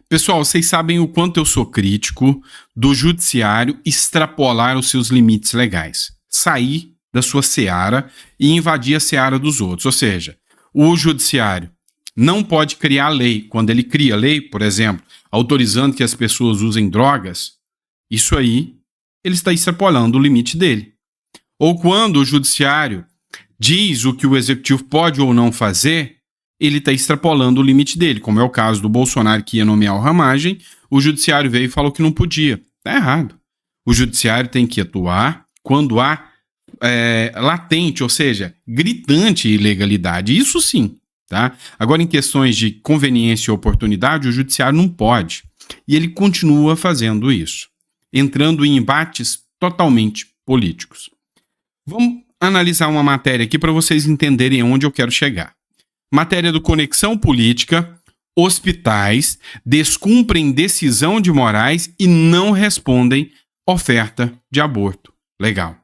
Pessoal, vocês sabem o quanto eu sou crítico do judiciário extrapolar os seus limites legais. Sair da sua seara e invadir a seara dos outros. Ou seja, o judiciário não pode criar lei. Quando ele cria lei, por exemplo, autorizando que as pessoas usem drogas, isso aí ele está extrapolando o limite dele. Ou quando o judiciário diz o que o executivo pode ou não fazer, ele está extrapolando o limite dele, como é o caso do Bolsonaro que ia nomear o Ramagem, o judiciário veio e falou que não podia. Está errado. O judiciário tem que atuar quando há latente, ou seja, gritante ilegalidade. Isso sim. Tá? Agora, em questões de conveniência e oportunidade, o judiciário não pode. E ele continua fazendo isso, entrando em embates totalmente políticos. Vamos analisar uma matéria aqui para vocês entenderem onde eu quero chegar. Matéria do Conexão Política: hospitais descumprem decisão de Moraes e não respondem oferta de aborto legal.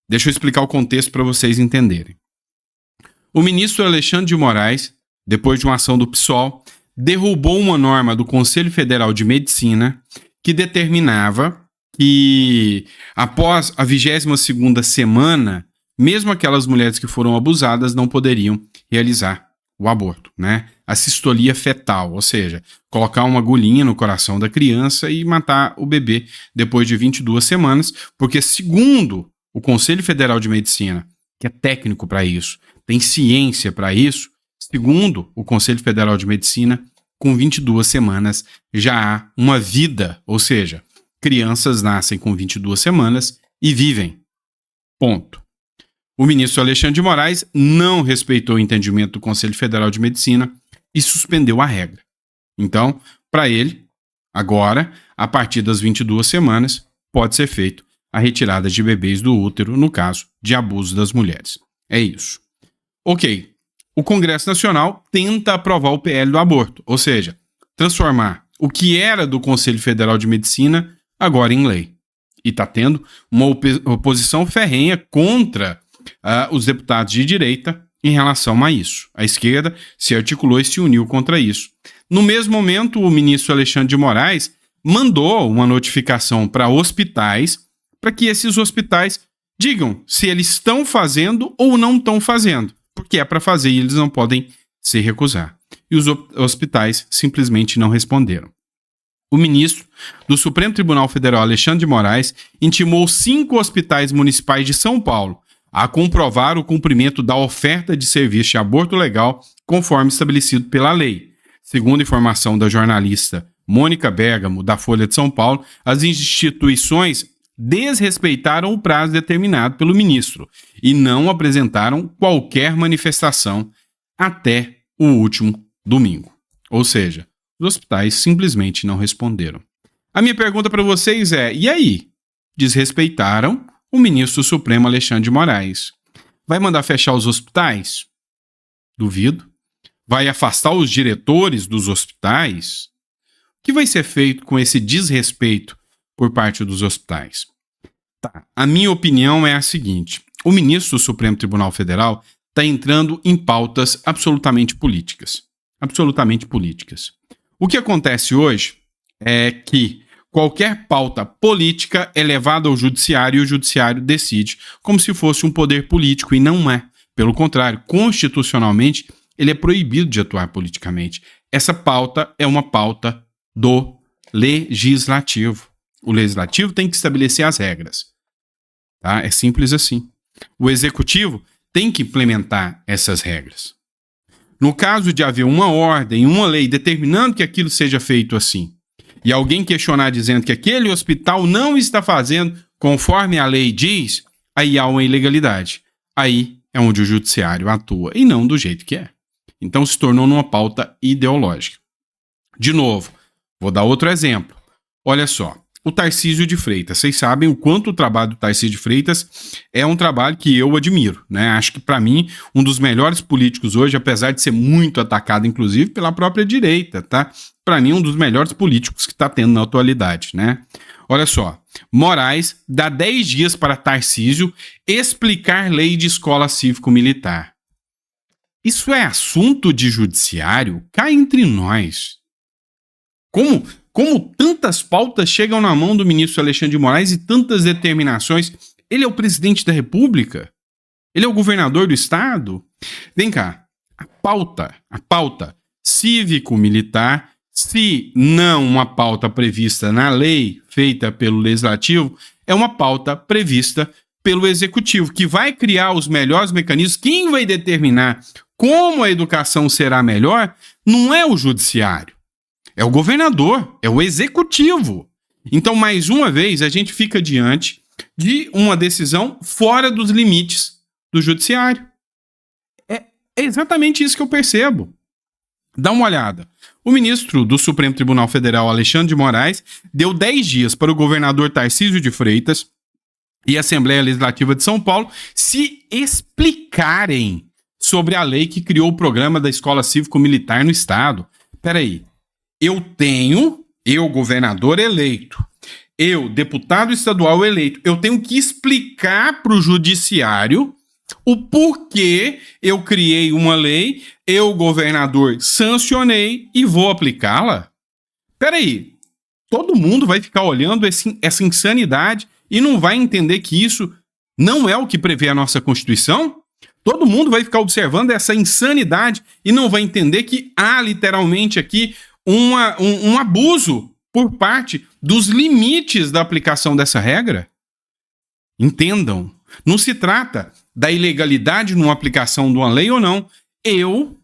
Deixa eu explicar o contexto para vocês entenderem. O ministro Alexandre de Moraes, depois de uma ação do PSOL, derrubou uma norma do Conselho Federal de Medicina que determinava que, após a 22ª semana, mesmo aquelas mulheres que foram abusadas não poderiam realizar o aborto, né? A sistolia fetal, ou seja, colocar uma agulhinha no coração da criança e matar o bebê depois de 22 semanas, porque segundo o Conselho Federal de Medicina, que é técnico para isso, tem ciência para isso, segundo o Conselho Federal de Medicina, com 22 semanas já há uma vida, ou seja, crianças nascem com 22 semanas e vivem. Ponto. O ministro Alexandre de Moraes não respeitou o entendimento do Conselho Federal de Medicina e suspendeu a regra. Então, para ele, agora, a partir das 22 semanas, pode ser feito a retirada de bebês do útero, no caso de abuso das mulheres. É isso. Ok. O Congresso Nacional tenta aprovar o PL do aborto, ou seja, transformar o que era do Conselho Federal de Medicina agora em lei. E está tendo uma oposição ferrenha contra os deputados de direita em relação a isso. A esquerda se articulou e se uniu contra isso. No mesmo momento, o ministro Alexandre de Moraes mandou uma notificação para hospitais para que esses hospitais digam se eles estão fazendo ou não estão fazendo, porque é para fazer e eles não podem se recusar. E os hospitais simplesmente não responderam. O ministro do Supremo Tribunal Federal, Alexandre de Moraes, intimou 5 hospitais municipais de São Paulo a comprovar o cumprimento da oferta de serviço de aborto legal conforme estabelecido pela lei. Segundo informação da jornalista Mônica Bergamo, da Folha de São Paulo, as instituições desrespeitaram o prazo determinado pelo ministro e não apresentaram qualquer manifestação até o último domingo. Ou seja, os hospitais simplesmente não responderam. A minha pergunta para vocês é, e aí? Desrespeitaram o ministro Supremo Alexandre de Moraes. Vai mandar fechar os hospitais? Duvido. Vai afastar os diretores dos hospitais? O que vai ser feito com esse desrespeito por parte dos hospitais? Tá. A minha opinião é a seguinte: o ministro do Supremo Tribunal Federal está entrando em pautas absolutamente políticas. Absolutamente políticas. O que acontece hoje é que qualquer pauta política é levada ao judiciário e o judiciário decide como se fosse um poder político, e não é. Pelo contrário, constitucionalmente, ele é proibido de atuar politicamente. Essa pauta é uma pauta do legislativo. O legislativo tem que estabelecer as regras. Tá? É simples assim. O executivo tem que implementar essas regras. No caso de haver uma ordem, uma lei determinando que aquilo seja feito assim, e alguém questionar dizendo que aquele hospital não está fazendo conforme a lei diz, aí há uma ilegalidade. Aí é onde o judiciário atua, e não do jeito que é. Então se tornou numa pauta ideológica. De novo, vou dar outro exemplo. Olha só, o Tarcísio de Freitas. Vocês sabem o quanto o trabalho do Tarcísio de Freitas é um trabalho que eu admiro, né? Acho que, para mim, um dos melhores políticos hoje, apesar de ser muito atacado, inclusive, pela própria direita, tá? Para mim, um dos melhores políticos que está tendo na atualidade, né? Olha só, Moraes dá 10 dias para Tarcísio explicar lei de escola cívico-militar. Isso é assunto de judiciário? Cá entre nós. Como tantas pautas chegam na mão do ministro Alexandre de Moraes e tantas determinações? Ele é o presidente da República? Ele é o governador do estado? Vem cá, a pauta cívico-militar, se não uma pauta prevista na lei feita pelo Legislativo, é uma pauta prevista pelo Executivo, que vai criar os melhores mecanismos. Quem vai determinar como a educação será melhor não é o Judiciário, é o governador, é o Executivo. Então, mais uma vez, a gente fica diante de uma decisão fora dos limites do Judiciário. É exatamente isso que eu percebo. Dá uma olhada. O ministro do Supremo Tribunal Federal, Alexandre de Moraes, deu 10 dias para o governador Tarcísio de Freitas e a Assembleia Legislativa de São Paulo se explicarem sobre a lei que criou o programa da Escola Cívico-Militar no Estado. Peraí, eu, governador eleito, eu, deputado estadual eleito, eu tenho que explicar para o Judiciário o porquê eu criei uma lei, eu, governador, sancionei e vou aplicá-la? Peraí, todo mundo vai ficar olhando essa insanidade e não vai entender que isso não é o que prevê a nossa Constituição? Todo mundo vai ficar observando essa insanidade e não vai entender que há literalmente aqui um abuso por parte dos limites da aplicação dessa regra? Entendam, não se trata da ilegalidade numa aplicação de uma lei ou não. Eu,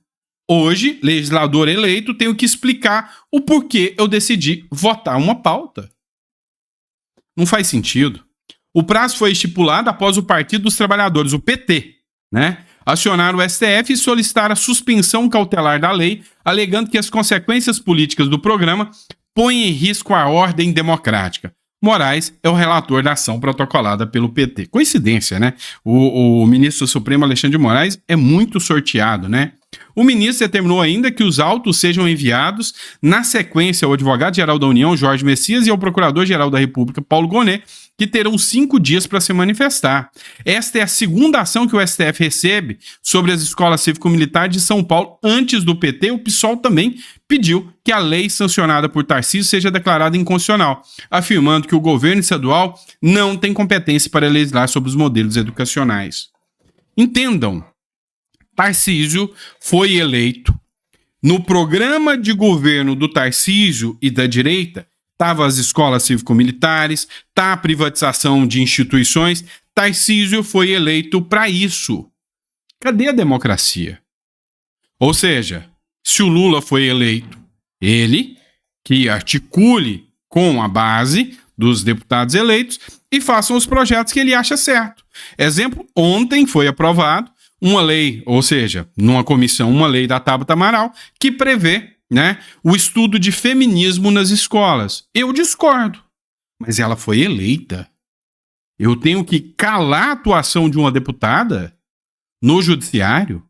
hoje, legislador eleito, tenho que explicar o porquê eu decidi votar uma pauta. Não faz sentido. O prazo foi estipulado após o Partido dos Trabalhadores, o PT, acionar o STF e solicitar a suspensão cautelar da lei, alegando que as consequências políticas do programa põem em risco a ordem democrática. Moraes é o relator da ação protocolada pelo PT. Coincidência, né? O ministro Supremo Alexandre de Moraes é muito sorteado, né? O ministro determinou ainda que os autos sejam enviados na sequência ao advogado-geral da União, Jorge Messias, e ao procurador-geral da República, Paulo Gonet, que terão 5 dias para se manifestar. Esta é a segunda ação que o STF recebe sobre as escolas cívico-militares de São Paulo. Antes do PT, o PSOL também pediu que a lei sancionada por Tarcísio seja declarada inconstitucional, afirmando que o governo estadual não tem competência para legislar sobre os modelos educacionais. Entendam, Tarcísio foi eleito. No programa de governo do Tarcísio e da direita, estavam as escolas cívico-militares, tá a privatização de instituições. Tarcísio foi eleito para isso. Cadê a democracia? Ou seja, se o Lula foi eleito, ele que articule com a base dos deputados eleitos e façam os projetos que ele acha certo. Exemplo, ontem foi aprovado uma lei, ou seja, numa comissão, uma lei da Tabata Amaral, que prevê o estudo de feminismo nas escolas. Eu discordo, mas ela foi eleita. Eu tenho que calar a atuação de uma deputada no judiciário?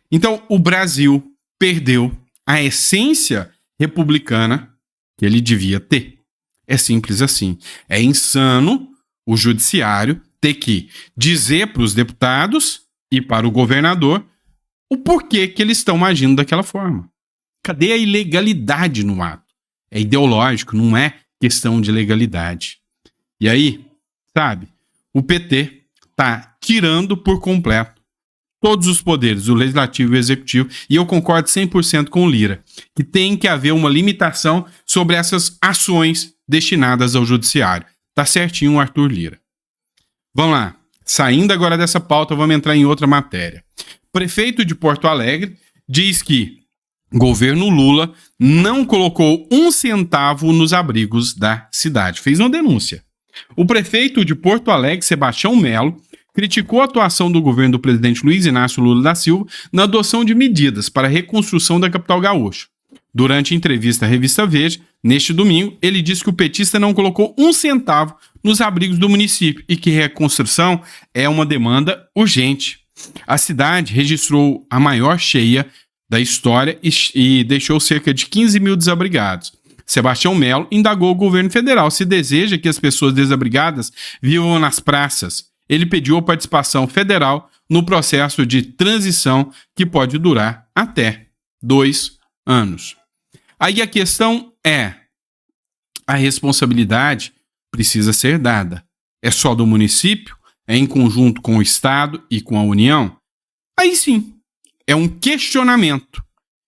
Então, o Brasil perdeu a essência republicana que ele devia ter. É simples assim. É insano o judiciário ter que dizer para os deputados e para o governador o porquê que eles estão agindo daquela forma. Cadê a ilegalidade no ato? É ideológico, não é questão de legalidade. E aí, o PT está tirando por completo todos os poderes, o legislativo e o executivo, e eu concordo 100% com o Lira, que tem que haver uma limitação sobre essas ações destinadas ao judiciário. Tá certinho o Arthur Lira. Vamos lá. Saindo agora dessa pauta, vamos entrar em outra matéria. Prefeito de Porto Alegre diz que governo Lula não colocou 1 centavo nos abrigos da cidade. Fez uma denúncia. O prefeito de Porto Alegre, Sebastião Melo, criticou a atuação do governo do presidente Luiz Inácio Lula da Silva na adoção de medidas para a reconstrução da capital gaúcha. Durante entrevista à revista Veja, neste domingo, ele disse que o petista não colocou 1 centavo nos abrigos do município e que reconstrução é uma demanda urgente. A cidade registrou a maior cheia da história e deixou cerca de 15 mil desabrigados. Sebastião Melo indagou o governo federal se deseja que as pessoas desabrigadas vivam nas praças. Ele pediu a participação federal no processo de transição que pode durar até 2 anos. Aí a questão a responsabilidade precisa ser dada. É só do município? É em conjunto com o Estado e com a União? Aí sim, é um questionamento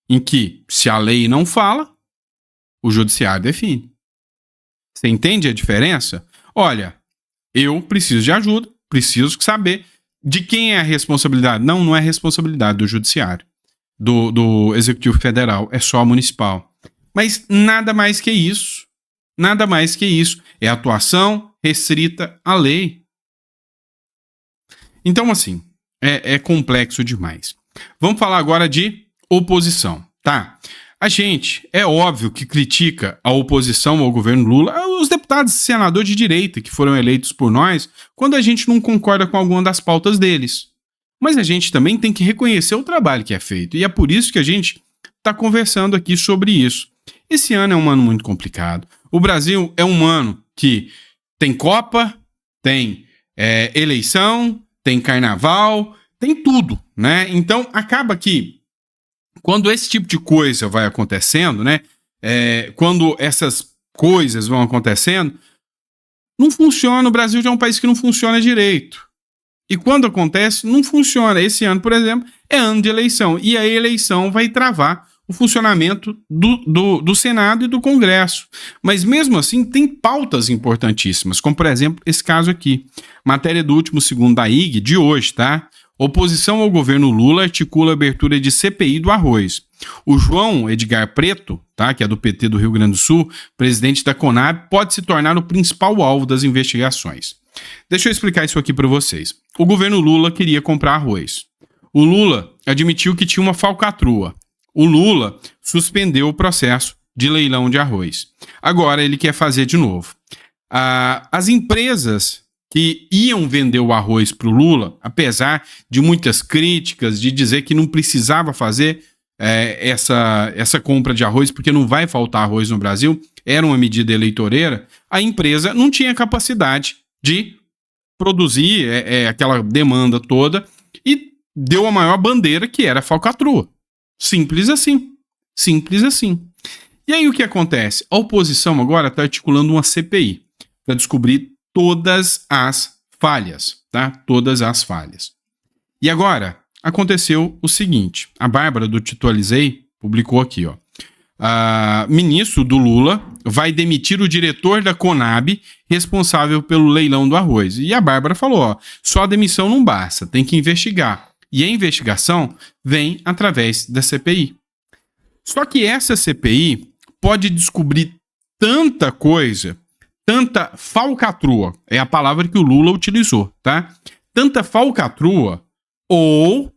em que, se a lei não fala, o judiciário define. Você entende a diferença? Olha, eu preciso de ajuda, preciso saber de quem é a responsabilidade. Não é responsabilidade do judiciário, do Executivo Federal, é só municipal. Mas nada mais que isso. Nada mais que isso. É atuação restrita à lei. Então, assim, é complexo demais. Vamos falar agora de oposição, tá? A gente, é óbvio que critica a oposição ao governo Lula, os deputados e senadores de direita que foram eleitos por nós, quando a gente não concorda com alguma das pautas deles. Mas a gente também tem que reconhecer o trabalho que é feito, e é por isso que a gente está conversando aqui sobre isso. Esse ano é um ano muito complicado. O Brasil é um ano que tem Copa, tem eleição, tem carnaval, tem tudo, né? Então acaba que quando esse tipo de coisa vai acontecendo, né? Quando essas coisas vão acontecendo, não funciona. O Brasil já é um país que não funciona direito. E quando acontece, não funciona. Esse ano, por exemplo, é ano de eleição. E a eleição vai travar o funcionamento do Senado e do Congresso. Mas mesmo assim, tem pautas importantíssimas, como por exemplo, esse caso aqui. Matéria do último segundo da IG de hoje, tá? Oposição ao governo Lula articula a abertura de CPI do arroz. O João Edgar Preto, tá, que é do PT do Rio Grande do Sul, presidente da Conab, pode se tornar o principal alvo das investigações. Deixa eu explicar isso aqui para vocês. O governo Lula queria comprar arroz. O Lula admitiu que tinha uma falcatrua. O Lula suspendeu o processo de leilão de arroz. Agora ele quer fazer de novo. As empresas que iam vender o arroz para o Lula, apesar de muitas críticas, de dizer que não precisava fazer essa compra de arroz, porque não vai faltar arroz no Brasil, era uma medida eleitoreira, a empresa não tinha capacidade de produzir aquela demanda toda e deu a maior bandeira, que era a falcatrua. Simples assim. Simples assim. E aí o que acontece? A oposição agora está articulando uma CPI para descobrir todas as falhas, tá? Todas as falhas. E agora, aconteceu o seguinte. A Bárbara do Titualizei publicou aqui, ó. Ministro do Lula vai demitir o diretor da Conab responsável pelo leilão do arroz. E a Bárbara falou, ó, só a demissão não basta, tem que investigar. E a investigação vem através da CPI. Só que essa CPI pode descobrir tanta coisa, tanta falcatrua, é a palavra que o Lula utilizou, tá? Tanta falcatrua, ou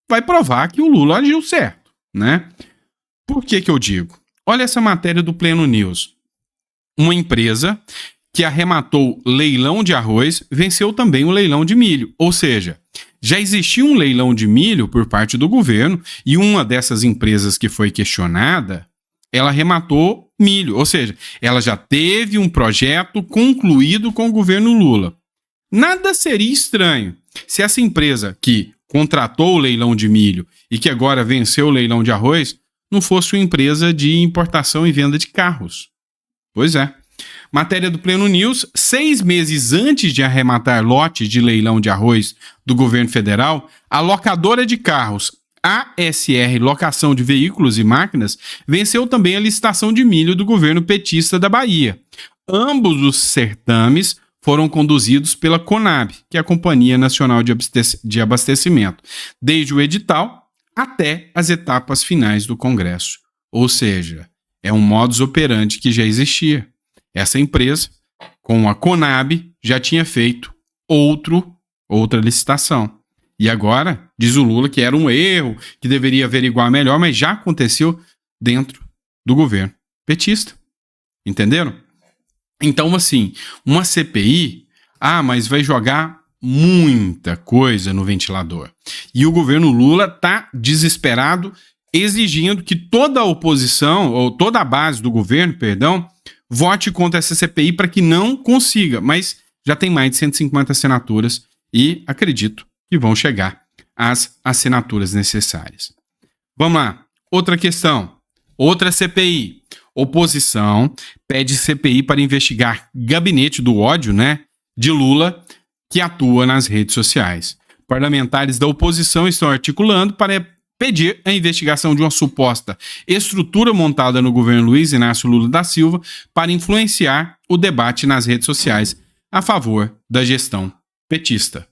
vai provar que o Lula agiu certo, né? Por que eu digo? Olha essa matéria do Pleno News. Uma empresa que arrematou leilão de arroz venceu também o leilão de milho. Ou seja, já existia um leilão de milho por parte do governo e uma dessas empresas que foi questionada, ela arrematou milho. Ou seja, ela já teve um projeto concluído com o governo Lula. Nada seria estranho se essa empresa que contratou o leilão de milho e que agora venceu o leilão de arroz não fosse uma empresa de importação e venda de carros. Pois é. Matéria do Pleno News, 6 meses antes de arrematar lote de leilão de arroz do governo federal, a locadora de carros ASR Locação de Veículos e Máquinas venceu também a licitação de milho do governo petista da Bahia. Ambos os certames foram conduzidos pela Conab, que é a Companhia Nacional de Abastecimento, desde o edital até as etapas finais do Congresso. Ou seja, é um modus operandi que já existia. Essa empresa, com a Conab, já tinha feito outra licitação. E agora, diz o Lula que era um erro, que deveria averiguar melhor, mas já aconteceu dentro do governo petista. Entenderam? Então, assim, uma CPI, mas vai jogar muita coisa no ventilador. E o governo Lula está desesperado, exigindo que toda a oposição, ou toda a base do governo, vote contra essa CPI para que não consiga. Mas já tem mais de 150 assinaturas e acredito que vão chegar às assinaturas necessárias. Vamos lá. Outra questão. Outra CPI. Oposição pede CPI para investigar gabinete do ódio, né, de Lula, que atua nas redes sociais. Parlamentares da oposição estão articulando para pedir a investigação de uma suposta estrutura montada no governo Luiz Inácio Lula da Silva para influenciar o debate nas redes sociais a favor da gestão petista.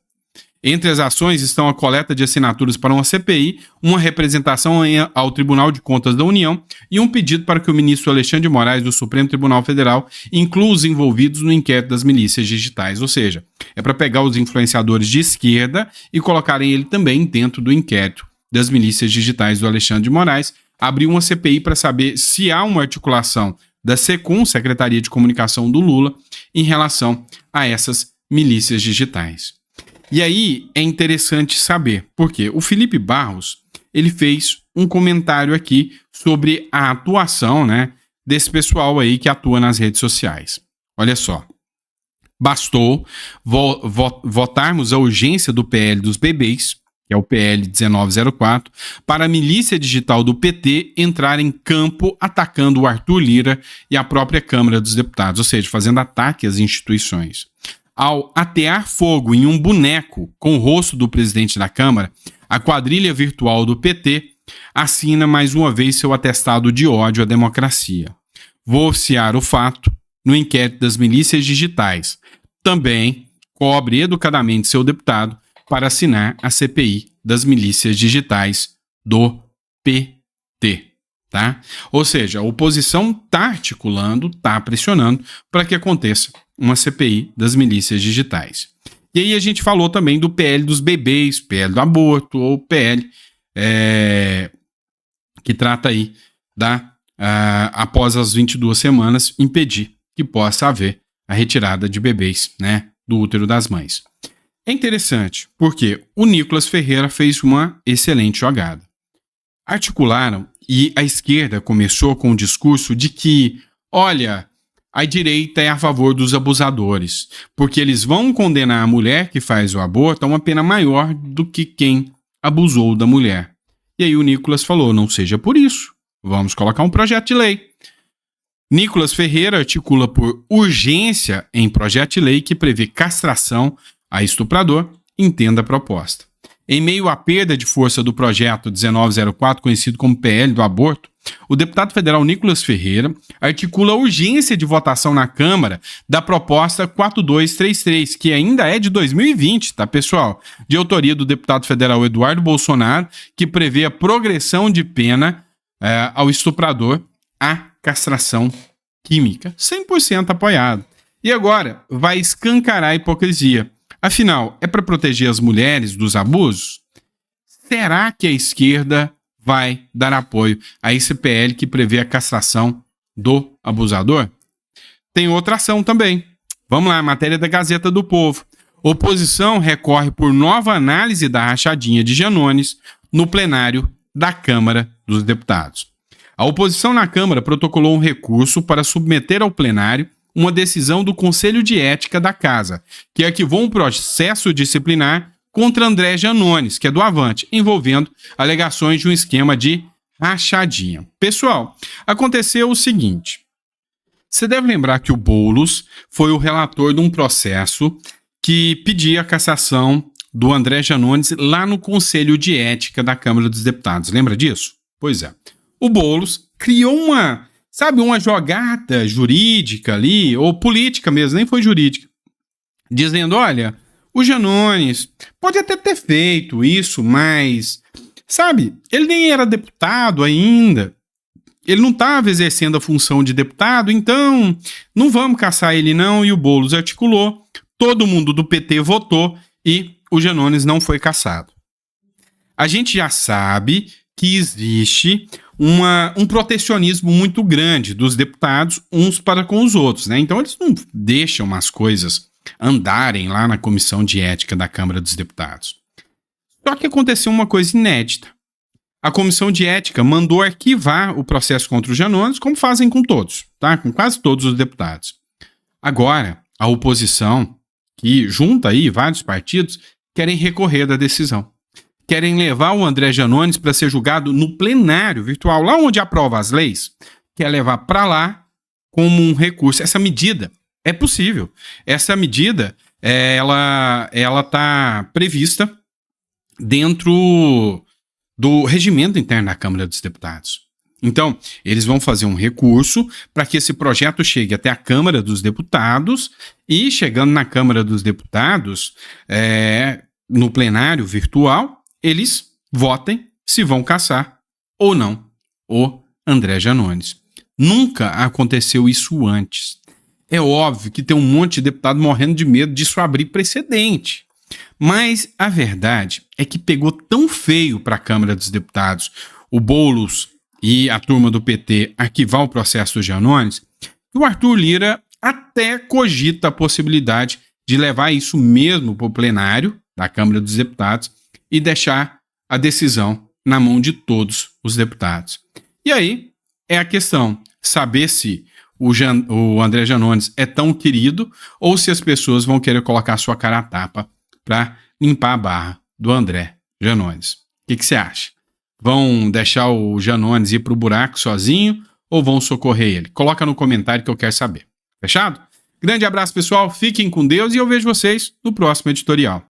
Entre as ações estão a coleta de assinaturas para uma CPI, uma representação ao Tribunal de Contas da União e um pedido para que o ministro Alexandre de Moraes do Supremo Tribunal Federal inclua os envolvidos no inquérito das milícias digitais. Ou seja, é para pegar os influenciadores de esquerda e colocarem ele também dentro do inquérito das milícias digitais do Alexandre de Moraes, abrir uma CPI para saber se há uma articulação da SECOM, Secretaria de Comunicação do Lula, em relação a essas milícias digitais. E aí é interessante saber, porque o Felipe Barros, ele fez um comentário aqui sobre a atuação, né, desse pessoal aí que atua nas redes sociais. Olha só, bastou votarmos a urgência do PL dos bebês, que é o PL 1904, para a milícia digital do PT entrar em campo atacando o Arthur Lira e a própria Câmara dos Deputados, ou seja, fazendo ataque às instituições. Ao atear fogo em um boneco com o rosto do presidente da Câmara, a quadrilha virtual do PT assina mais uma vez seu atestado de ódio à democracia. Vou oficiar o fato no inquérito das milícias digitais. Também cobre educadamente seu deputado para assinar a CPI das milícias digitais do PT. Tá? Ou seja, a oposição está articulando, está pressionando para que aconteça uma CPI das milícias digitais. E aí a gente falou também do PL dos bebês, PL do aborto, ou PL que trata aí após as 22 semanas, impedir que possa haver a retirada de bebês, né, do útero das mães. É interessante, porque o Nicolas Ferreira fez uma excelente jogada. Articularam e a esquerda começou com o discurso de que, olha, a direita é a favor dos abusadores, porque eles vão condenar a mulher que faz o aborto a uma pena maior do que quem abusou da mulher. E aí o Nicolas falou, não seja por isso, vamos colocar um projeto de lei. Nicolas Ferreira articula por urgência em projeto de lei que prevê castração a estuprador, entenda a proposta. Em meio à perda de força do projeto 1904, conhecido como PL do aborto, o deputado federal Nicolas Ferreira articula a urgência de votação na Câmara da proposta 4233, que ainda é de 2020, tá, pessoal? De autoria do deputado federal Eduardo Bolsonaro, que prevê a progressão de pena ao estuprador, a castração química. 100% apoiado. E agora, vai escancarar a hipocrisia. Afinal, é para proteger as mulheres dos abusos? Será que a esquerda vai dar apoio a esse PL que prevê a castração do abusador? Tem outra ação também. Vamos lá, matéria da Gazeta do Povo. Oposição recorre por nova análise da rachadinha de Janones no plenário da Câmara dos Deputados. A oposição na Câmara protocolou um recurso para submeter ao plenário uma decisão do Conselho de Ética da Casa, que arquivou um processo disciplinar contra André Janones, que é do Avante, envolvendo alegações de um esquema de rachadinha. Pessoal, aconteceu o seguinte. Você deve lembrar que o Boulos foi o relator de um processo que pedia a cassação do André Janones lá no Conselho de Ética da Câmara dos Deputados. Lembra disso? Pois é. O Boulos criou uma jogada jurídica ali, ou política mesmo, nem foi jurídica, dizendo, olha, o Janones pode até ter feito isso, mas, sabe, ele nem era deputado ainda, ele não estava exercendo a função de deputado, então não vamos caçar ele não, e o Boulos articulou, todo mundo do PT votou e o Janones não foi cassado. A gente já sabe que existe um protecionismo muito grande dos deputados uns para com os outros, né? Então eles não deixam as coisas andarem lá na Comissão de Ética da Câmara dos Deputados. Só que aconteceu uma coisa inédita. A Comissão de Ética mandou arquivar o processo contra o Janones, como fazem com todos, tá? Com quase todos os deputados. Agora, a oposição, que junta aí vários partidos, querem recorrer da decisão. Querem levar o André Janones para ser julgado no plenário virtual, lá onde aprova as leis, quer levar para lá como um recurso. Essa medida é possível. Essa medida, ela está prevista dentro do regimento interno da Câmara dos Deputados. Então, eles vão fazer um recurso para que esse projeto chegue até a Câmara dos Deputados e, chegando na Câmara dos Deputados, no plenário virtual, eles votem se vão cassar ou não o André Janones. Nunca aconteceu isso antes. É óbvio que tem um monte de deputado morrendo de medo disso abrir precedente. Mas a verdade é que pegou tão feio para a Câmara dos Deputados o Boulos e a turma do PT arquivar o processo do Janones, que o Arthur Lira até cogita a possibilidade de levar isso mesmo para o plenário da Câmara dos Deputados e deixar a decisão na mão de todos os deputados. E aí é a questão, saber se o André Janones é tão querido ou se as pessoas vão querer colocar sua cara a tapa para limpar a barra do André Janones. O que você acha? Vão deixar o Janones ir pro buraco sozinho ou vão socorrer ele? Coloca no comentário que eu quero saber. Fechado? Grande abraço, pessoal. Fiquem com Deus e eu vejo vocês no próximo editorial.